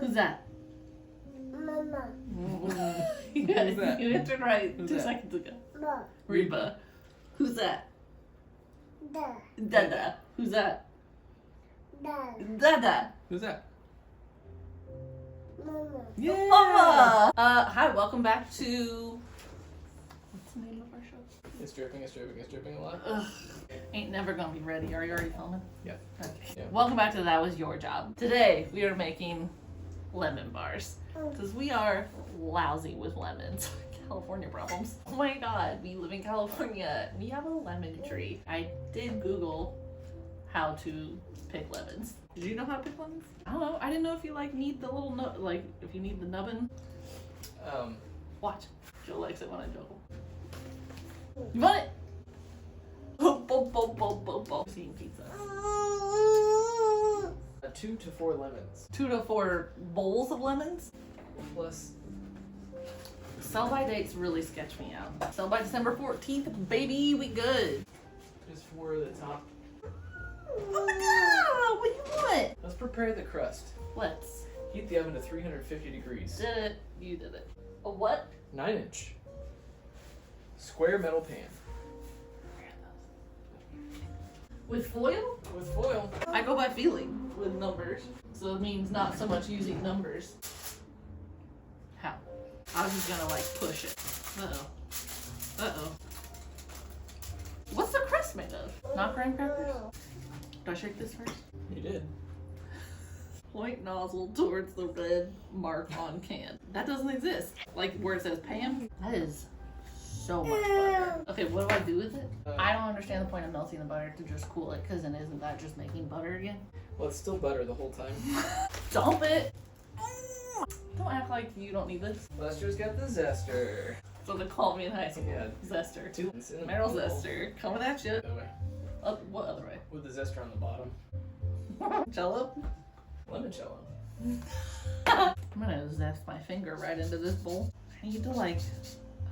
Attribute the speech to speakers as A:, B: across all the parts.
A: Who's that?
B: Mama.
A: You got
C: Who's
A: it.
C: that?
A: You answered right
C: Who's
A: 2
C: that?
A: seconds ago.
B: Mama.
A: Reba. Who's that?
B: Da.
A: Dada. Who's that?
B: Da.
A: Dada.
C: Who's that?
B: Mama.
C: Yeah.
A: Mama. Hi, welcome back to. What's the name of our show?
C: It's dripping a lot.
A: Ugh. Ain't never gonna be ready. Are you already filming?
C: Yeah.
A: Okay.
C: Yeah.
A: Welcome back to That Was Your Job. Today we are making lemon bars because we are lousy with lemons. California problems. Oh my god, we live in California. We have a lemon tree. I did Google how to pick lemons. Did you know how to pick lemons? I don't know. I didn't know if you need the little if you need the nubbin. Watch. Joe likes it when I juggle. You want it? Boom, boom, boom, boom, boom, boom. Eating pizza.
C: 2 to 4 lemons
A: 2 to 4 bowls of lemons.
C: plus.
A: Sell by dates really sketch me out. Sell by December 14th, baby, we good.
C: Just 4 at the top.
A: Oh my god, what do you want?
C: Let's prepare the crust.
A: Let's.
C: Heat the oven to 350 degrees.
A: Did it. You did it. A what?
C: 9-inch square metal pan
A: With foil?
C: with foil.
A: I go by feeling with numbers. So it means not so much using numbers. How? I was just gonna push it. Uh-oh. Uh-oh. What's the crust made of? Not graham crackers? Do I shake this first?
C: You did.
A: Point nozzle towards the red mark on can. That doesn't exist. Like where it says Pam. That is so much butter. Okay, what do I do with it? I don't understand the point of melting the butter to just cool it, because then isn't that just making butter again?
C: Well, it's still butter the whole time.
A: Dump it! Don't act like you don't need this.
C: Lester's got the zester.
A: So they called me in high school.
C: Yeah.
A: Zester.
C: It's in the
A: Meryl
C: middle.
A: Zester. Coming at you.
C: The other way.
A: What other way?
C: With the zester on the bottom.
A: Jello?
C: Limoncello.
A: I'm gonna zest my finger right into this bowl. I need to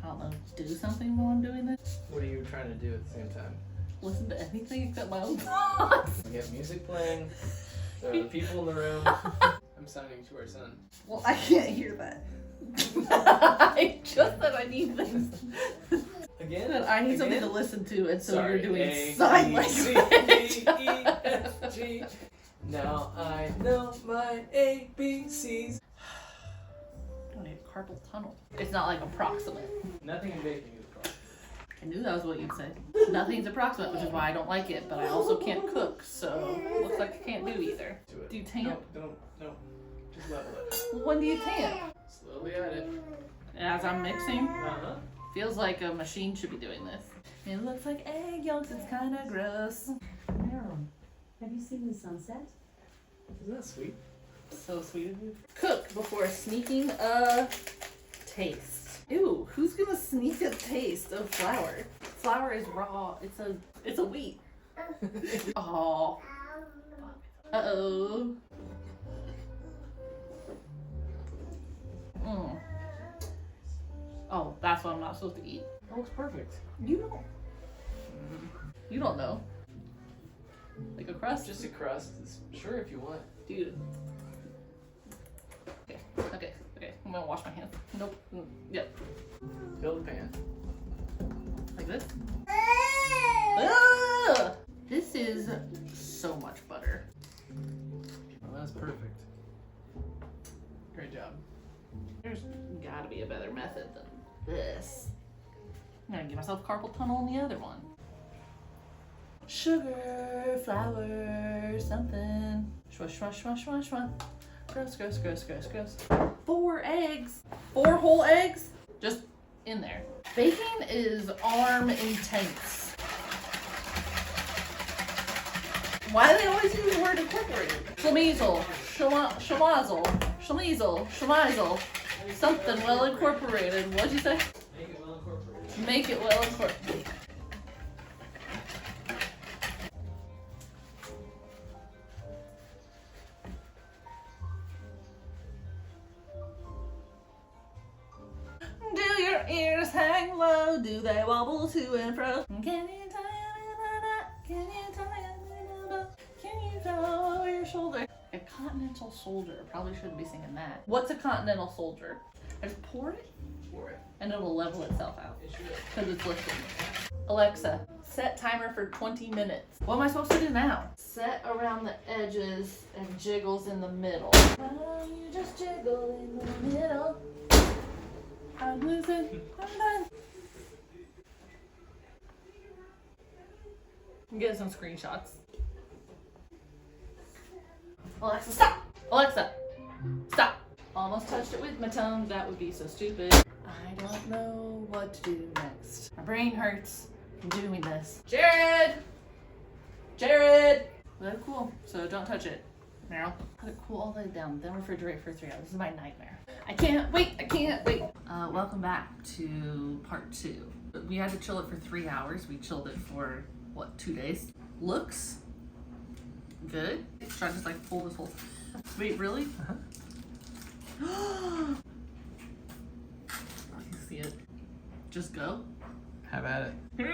A: I don't know, do something while I'm doing this.
C: What are you trying to do at the same time?
A: Listen to anything except my own thoughts.
C: We have music playing. There are the people in the room. I'm signing to our son.
A: Well, I can't hear that. I just said I need things.
C: Again?
A: That I need something
C: Again?
A: to listen to, and so
C: Sorry,
A: you're doing
C: A,
A: sign
C: B, C,
A: language.
C: D, E, F, G. Now I know my ABCs.
A: I don't need a carpal tunnel. It's not approximate.
C: Nothing in baking is wrong.
A: I knew that was what you'd say. Nothing's approximate, which is why I don't like it, but I also can't cook, so looks like I can't do either.
C: Do it.
A: Do you tan?
C: No. Just level it.
A: When do you tan?
C: Slowly at it.
A: As I'm mixing,
C: Uh-huh.
A: feels like a machine should be doing this. It looks like egg yolks, it's kind of gross.
D: Meryl, have you seen the sunset?
C: Isn't that sweet?
A: So sweet of you. Cook before sneaking a taste. Ew, who's gonna sneak a taste of flour? Flour is raw. It's a wheat. Oh. Uh-oh. Mm. Oh, that's what I'm not supposed to eat.
C: That looks perfect.
A: You don't know. Like a crust?
C: Just a crust. Sure, if you want.
A: Dude. Okay. I'm gonna wash my hands. Nope. Yep.
C: Fill the pan.
A: Like this. Ah! This is so much butter.
C: Well, that's perfect. Great job.
A: There's gotta be a better method than this. I'm gonna give myself carpal tunnel on the other one. Sugar, flour, something. Shush, shush, shush, shush, shush. Gross. 4 eggs. 4 whole eggs? Just in there. Baking is arm intense. Why do they always use the word incorporated? Schlemizel, schmeisel, something well incorporated. What'd you say?
C: Make it well incorporated.
A: Make it well incorporated. Do your ears hang low? Do they wobble to and fro? Can you tie me in a knot? Can you tie me in a bow? Can you throw over your shoulder? A continental soldier. Probably shouldn't be singing that. What's a continental soldier? I just pour it
C: For it.
A: and it'll level itself out
C: It should.
A: because it's liquid. Alexa, set timer for 20 minutes. What am I supposed to do now? Set around the edges and jiggles in the middle. Why don't you just jiggle in the middle? I'm losing. I'm done. I'm getting some screenshots. Alexa, stop! Alexa, stop! Almost touched it with my tongue. That would be so stupid. I don't know what to do next. My brain hurts from doing this. Jared! Jared! Let it cool, so don't touch it. Meryl, let it cool all the way down, then refrigerate for 3 hours. This is my nightmare. I can't wait, I can't wait. Welcome back to part 2. We had to chill it for 3 hours. We chilled it for, what, 2 days? Looks good. Should I just like pull this whole, wait, really? You see it? Just go.
C: Have at it.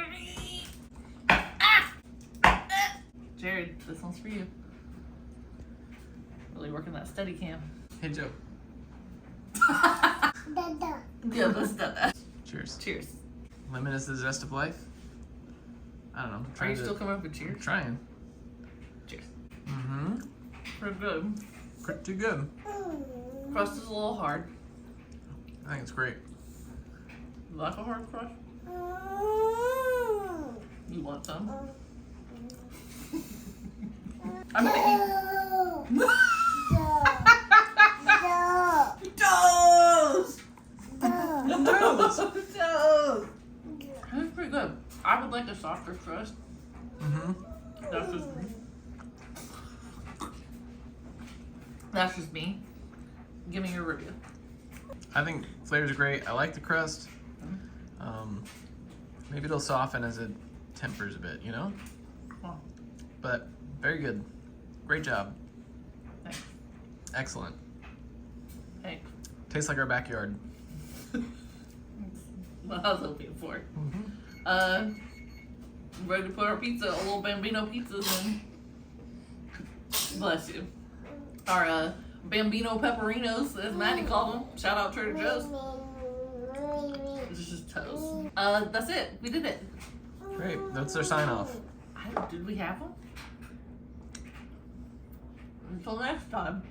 A: Jared, this one's for you. Really working that steady cam.
C: Hey, Joe.
B: Dada.
A: Yeah, let's do that.
C: Cheers.
A: Cheers.
C: Lemon is the zest of life. I don't know.
A: Are you still coming up with cheers?
C: I'm trying.
A: Cheers.
C: Mm-hmm.
A: Pretty good.
C: Pretty good.
A: Crust is a little hard.
C: I think it's great.
A: You like a hard crust? You want some? I'm gonna eat. Toes! Toes! That's pretty good. I would like a softer crust.
C: Mm-hmm.
A: That's just me. That's just me. Give me your review.
C: I think flavors are great. I like the crust. Maybe it'll soften as it tempers a bit, you know?
A: Oh,
C: But very good. Great job.
A: thanks.
C: Excellent.
A: Hey,
C: Tastes like our backyard.
A: what I was hoping for.
C: Mm-hmm.
A: Ready to put our pizza, a little Bambino pizzas in. Bless you. Our Bambino pepperinos, as Maddie called them. Shout out Trader Joe's. This is just toast. That's it. We did it.
C: Great. That's their sign off.
A: Did we have them? Until next time.